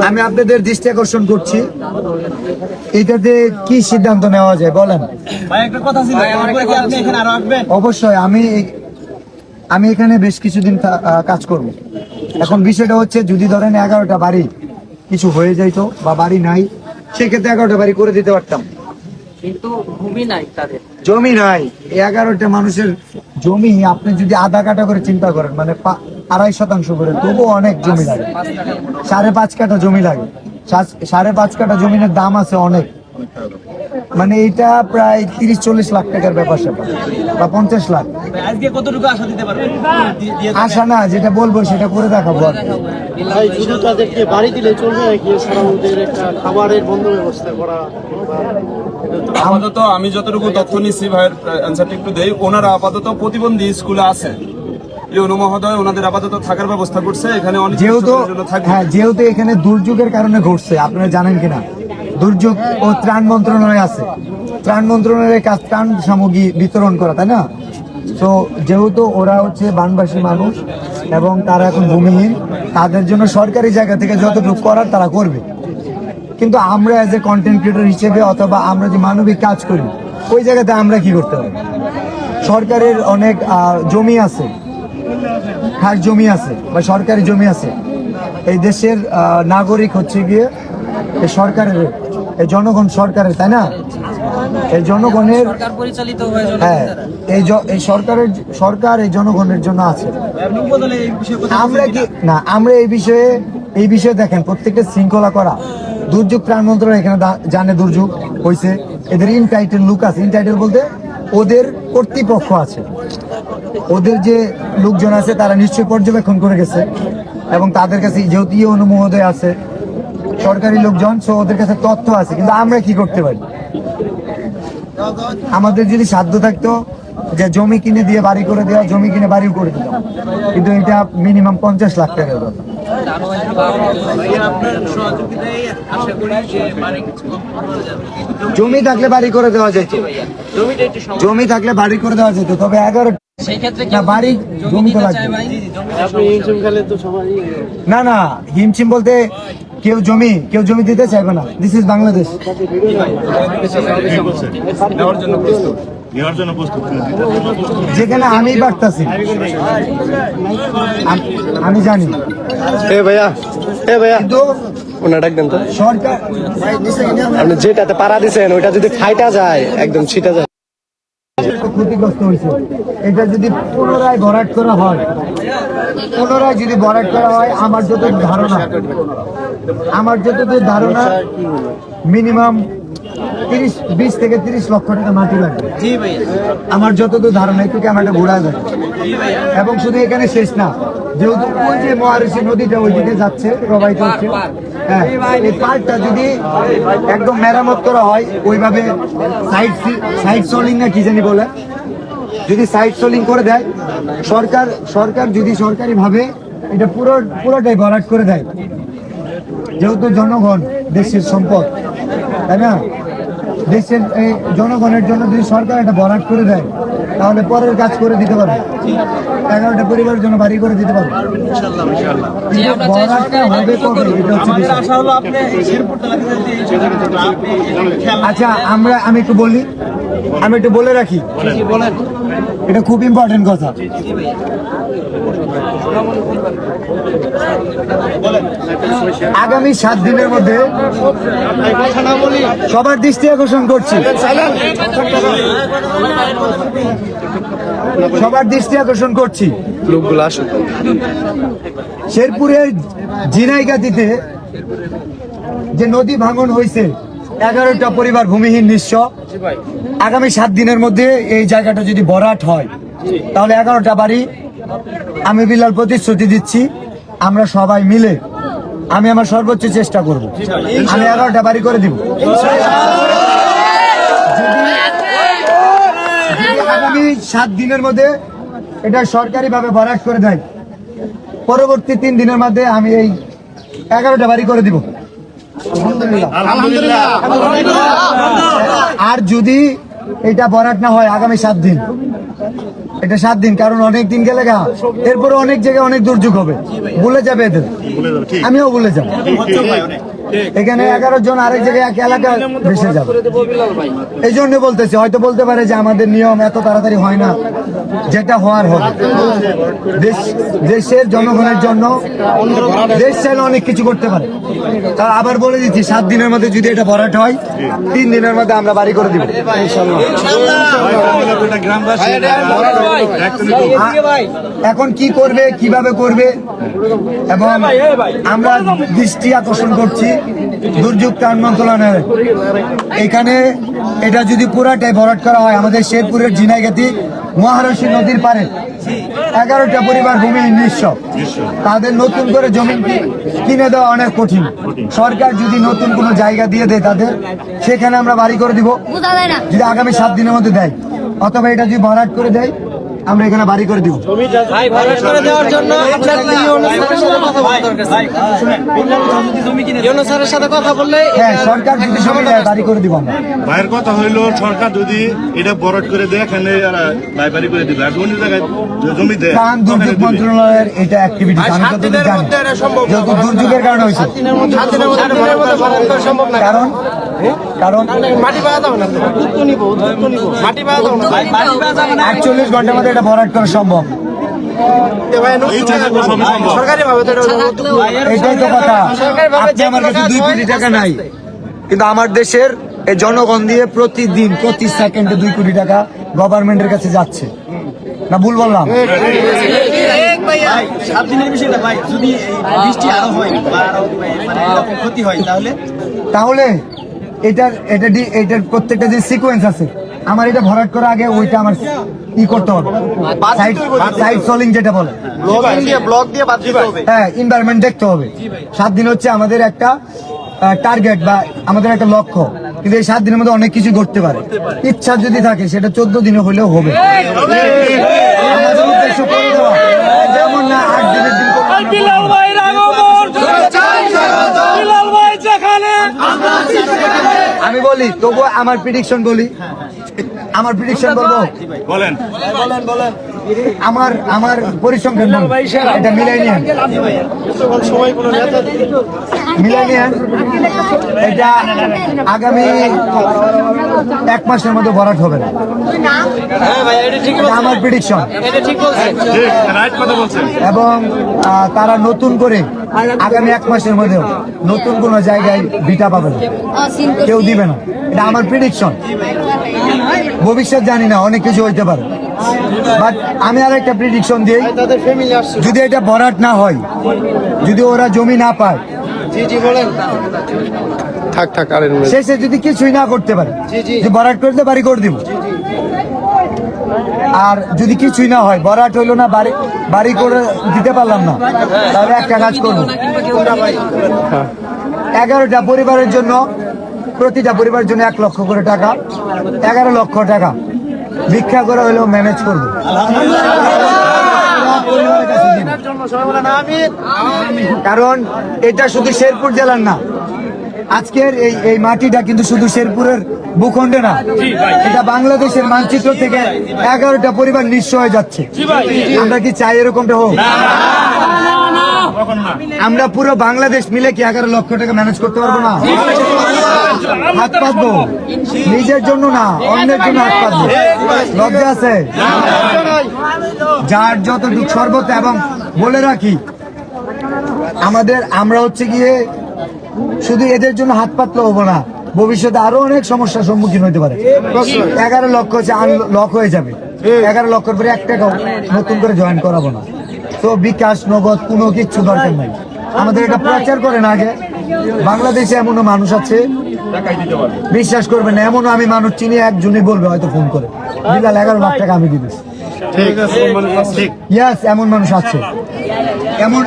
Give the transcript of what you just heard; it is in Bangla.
আমি আপনাদের দৃষ্টি আকর্ষণ করছি, এটাতে কি সিদ্ধান্ত নেওয়া যায় বলেন। অবশ্যই আমি এখানে বেশ কিছুদিন কাজ করব। এখন বিষয়টা হচ্ছে, যদি ধরেন 11টা বাড়ি কিছু হয়ে যাইতো বা বাড়ি নাই, সেক্ষেত্রে 11টা বাড়ি করে দিতে পারতাম, কিন্তু ভূমি নাই তাদের, জমি নাই। 11টা মানুষের জমি আপনি যদি আধা কাটা করে চিন্তা করেন, মানে 2.5% করে, তবুও অনেক জমি লাগে। 5.5 কাঠা জমি লাগে। 5.5 কাঠা জমিনের দাম আছে অনেক, মানে এটা প্রায় 30-40 লাখ টাকার ব্যাপার স্যাপার, বা 50 লাখ। আজকে কতটুকু আশা দিতে পারবেন? আশা না, যেটা বলবো সেটা করে দেখাবো। ভাই শুধু তাদেরকে বাড়ি দিলে চলবে নাকি এছাড়া ওদের একটা খাবারের বন্ধ ব্যবস্থা করা? আপাতত আমি যতটুকু তথ্য নিচ্ছি, ভাইয়ের অ্যান্সারটা একটু দেই। ওনারা আপাতত প্রতিবন্ধী স্কুলে আছে, ইউনো মহোদয় ওনাদের আপাতত থাকার ব্যবস্থা করছে এখানে। যেহেতু এখানে দুর্যোগের কারণে ঘটছে, আপনারা জানেন কিনা, দুর্যোগ ও ত্রাণ মন্ত্রণালয় আছে, ত্রাণ মন্ত্রণালয়ের কাজ ত্রাণ সামগ্রী বিতরণ করা, তাই না? তো যেহেতু ওরা হচ্ছে বানবাসী মানুষ এবং তারা এখন ভূমিহীন, তাদের জন্য সরকারি জায়গা থেকে যতটুকু করার তারা করবে। কিন্তু আমরা এজ এ কন্টেন্ট ক্রিয়েটর হিসেবে, অথবা আমরা যে মানবিক কাজ করি, ওই জায়গাতে আমরা কি করতে পারি? সরকারের অনেক জমি আছে, খাস জমি আছে বা সরকারি জমি আছে। এই দেশের নাগরিক হচ্ছে গিয়ে এই সরকারের, এই জনগণ সরকারের, তাই না? এই জনগণের, হ্যাঁ, এই সরকার এই জনগণের জন্য আছে। আমরা কি না, আমরা এই বিষয়ে দেখেন, প্রত্যেকটা শৃঙ্খলা করা। দুর্যোগ ত্রাণ মন্ত্রণালয় এখানে জানে দুর্যোগ হয়েছে, এদের ইনটাইটেল লুক আছে। ইনটাইটেল বলতে ওদের কর্তৃপক্ষ আছে, ওদের যে লোকজন আছে তারা নিশ্চয়ই পর্যবেক্ষণ করে গেছে, এবং তাদের কাছে যেহেতু অনুমোদন আছে, সরকারি লোকজন, সো ওদের কাছে তথ্য আছে। কিন্তু আমরা কি করতে পারি? আমাদের যদি সাধ্য থাকতো যে জমি কিনে দিয়ে বাড়ি করে দেওয়া, জমি কিনে বাড়িও করে দিতাম, কিন্তু এটা মিনিমাম 50 লাখ টাকার কথা। জমি থাকলে বাড়ি করে দেওয়া যেত, জমি থাকলে বাড়ি করে দেওয়া যেত, তবে 11 বাড়ি জমি তো লাগবে না। না, হিমশিম বলতে কেউ জমি দিতে চাইবে না। This is Bangladesh. যেখানে আমি পারতাছি, আমি জানি। কিন্তু সরকার, আপনি যেটাতে পাড়া দিচ্ছেন ওইটা যদি ফাইটা যায়, একদম ছিটা যায়, ক্ষতিগ্রস্ত হয়েছে। এটা যদি পুনরায় ভরাট করা হয়, আমার যতদূর ধারণা মিনিমাম 20 থেকে 30 লক্ষ টাকা মাটি লাগবে। আমার যতদূর ধারণা, একটু ক্যামেরাটা ঘোরা যায়। এবং শুধু এখানে শেষ না, যেহেতু ওই যে মহারিষি নদীটা ওইদিকে যাচ্ছে, প্রবাহিত হচ্ছে, হ্যাঁ, এই পার্কটা যদি একদম মেরামত করা হয়, ওইভাবে সাইড সোলিং না কি জানি বলে, যদি সাইড সোলিং করে দেয় সরকার যদি সরকারিভাবে এটা পুরোটাই ভরাট করে দেয়, যেহেতু জনগণ দেশের সম্পদ, তাই না? দেশের এই জনগণের জন্য যদি সরকার এটা ভরাট করে দেয়, তাহলে পরের কাজ করে দিতে পারবে, 11টা পরিবারের জন্য বাড়ি করে দিতে পারবে। ভরাটটা হবে কবে, এটা হচ্ছে বিষয়। আচ্ছা, আমি একটু বলে রাখি, এটা খুব ইম্পর্টেন্ট কথা। আগামী 7 দিনের মধ্যে সবার দৃষ্টি আকর্ষণ করছি, লোকগুলো আসুক। শেরপুরের ঝিনাইগাতিতে যে নদী ভাঙন হয়েছে, 11টা পরিবার ভূমিহীন নিঃস্ব। আগামী 7 দিনের মধ্যে এই জায়গাটা যদি ভরাট হয়, তাহলে 11টা বাড়ি, আমি বিলাল প্রতিশ্রুতি দিচ্ছি, আমরা সবাই মিলে, আমি আমার সর্বোচ্চ চেষ্টা করব, আমি 11টা বাড়ি করে দিব। আগামী 7 দিনের মধ্যে এটা সরকারিভাবে ভরাট করে দেয়, পরবর্তী 3 দিনের মধ্যে আমি এই 11টা বাড়ি করে দিব। আর যদি এটা ভরাট না হয় আগামী 7 দিন, এটা 7 দিন, কারণ অনেক দিন গেলে গা এরপরে অনেক জায়গায় অনেক দুর্যোগ হবে, ভুলে যাবে এদের, আমিও ভুলে যাবো। এখানে 11 জন আরেক জায়গায় এক এলাকা ভেসে যাবে। এই জন্য বলতেছি, হয়তো বলতে পারে যে আমাদের নিয়ম এত তাড়াতাড়ি হয় না, যেটা হওয়ার হবে। দেশের জনগণের জন্য দেশ চাইলে অনেক কিছু করতে পারে। তার আবার বলে দিচ্ছি, 7 দিনের মধ্যে যদি এটা ভরাট হয়, 3 দিনের মধ্যে আমরা বাড়ি করে দিব। এখন কি করবে, কিভাবে করবে, এবং আমরা দৃষ্টি আকর্ষণ করছি দুর্যোগ ত্রাণ মন্ত্রণালয়ের। এখানে এটা যদি পুরাটাই ভরাট করা হয়, আমাদের শেরপুরের ঝিনাইগাতি মহারশী নদীর পারে 11টা পরিবার ভূমি নিঃস্ব, তাদের নতুন করে জমি কিনে দেওয়া অনেক কঠিন। সরকার যদি নতুন কোনো জায়গা দিয়ে দেয় তাদের, সেখানে আমরা বাড়ি করে দিব, যদি আগামী 7 দিনের মধ্যে দেয়, অথবা এটা যদি ভরাট করে দেয়, আমরা এখানে বাড়ি করে দিব। ভাই ভরাট করে দেওয়ার জন্য আপনার ইউনূস স্যারের সাথে কথা বললে হ্যাঁ, সরকার যদি জমি দেয়, বাড়ি করে দিব আমরা। ভাইয়ের কথা হইলো, সরকার যদি এটা বরাট করে দেয়, এখানে বাড়ি করে দিবে, আর অন্য জায়গায় জমি দেয়। ত্রাণ দুর্যোগ মন্ত্রণালয়ের এটা অ্যাক্টিভিটি, আমি যতদূর জানি, যেহেতু দুর্যোগের কারণে হয়েছে। কারণ মাটি পাওয়া যাবে না, উদ্যোগ নিব, মাটি পাওয়া যাবে না। 48 ঘন্টার মধ্যে এটা ভরাট করা সম্ভব। সরকারি ভাবে এটাই তো কথা। আপনি আমার কাছে 2 কোটি টাকা নাই, কিন্তু আমার দেশের এই জনগণ দিয়ে প্রতিদিন প্রতি সেকেন্ডে 2 কোটি টাকা গভর্নমেন্টের কাছে যাচ্ছে না, ভুল বললাম? 7 দিনের বিষয়টা ভাই, যদি বৃষ্টি আরো হয় বা আরো মানে এরকম ক্ষতি হয়, তাহলে এটার প্রত্যেকটা যে সিকোয়েন্স আছে, আমার এটা ভরাট করার আগে ওইটা আমার ই করতে হবে, সাইড সলিং যেটা বলে, ব্লক দিয়ে বাদ দিতে হবে। হ্যাঁ, এনভায়রনমেন্ট দেখতে হবে। 7 দিন হচ্ছে আমাদের একটা টার্গেট বা আমাদের একটা লক্ষ্য, কিন্তু এই 7 দিনের মধ্যে অনেক কিছু করতে পারে। ইচ্ছা যদি থাকে, সেটা 14 দিনে হলেও হবে। আমাদের উদ্দেশ্য করে দেওয়া, যেমন না 8 দিনের দিন আমি বলি, তবু আমার প্রেডিকশন বলি, আমার প্রেডিকশন বলবো, বলেন আমার পরিসংখ্যান এটা মিলাইনিয়ান, এটা আগামী 1 মাসের মধ্যে ভরাট হবে না, এটা আমার প্রেডিকশন। রাইট কথা বলছেন। এবং তারা নতুন করে আগামী 1 মাসের মধ্যেও নতুন কোন জায়গায় ভিটা পাবে না, কেউ দিবে না, এটা আমার প্রেডিকশন। ভবিষ্যৎ জানি না, অনেক কিছু হইতে পারে, বাট আমি আর একটা প্রেডিকশন দিই, যদি এটা ভরাট না হয়, যদি ওরা জমি না পায়, শেষে যদি কিছুই না করতে পারে, যে ভরাট করতে বাড়ি করে দিব। আর যদি কিছুই না হয়, ভরাট হইলো না, বাড়ি করে দিতে পারলাম না, তাহলে একটা কাজ করবো, 11টা পরিবারের জন্য, প্রতিটা পরিবারের জন্য 1 লক্ষ করে টাকা, 11 লক্ষ টাকা ভিক্ষা করে হইলেও ম্যানেজ করবো। কারণ এটা শুধু শেরপুর জেলার না, আজকের এই মাটিটা কিন্তু শুধু শেরপুরের ভূখণ্ডে না, এটা বাংলাদেশের মানচিত্র থেকে 11টা পরিবার নিঃস্ব হয়ে যাচ্ছে। আমরা কি চাই এরকমটা হোক? আমরা পুরো বাংলাদেশ মিলে কি 11 লক্ষ টাকা ম্যানেজ করতে পারবো না? হাত পাতবো, নিজের জন্য না, অন্যের জন্য হাত পাতবো। লজ্জা আছে? যার যতটুকু সর্বত। এবং বলে রাখি, আমরা হচ্ছে গিয়ে শুধু এদের জন্য হাত পাতলে হবো না, ভবিষ্যতে আরো অনেক সমস্যার সম্মুখীন হতে পারে। 11 লক্ষ হচ্ছে লক হয়ে যাবে, 11 লক্ষের পরে 1 টাকাও নতুন করে জয়েন করাবো না। তো বিকাশ, নগদ কোনো কিছু দরকার নাই। আমাদের এটা প্রচার করেন আগে। বাংলাদেশে এমনও মানুষ আছে, বিশ্বাস করবেন না, এমনও আমি মানুষ চিনি, একজনই বলবে হয়তো ফোন করে, বিলাল 11 লাখ টাকা আমি দিবি। ইয়েস, এমন মানুষ আছে, এমন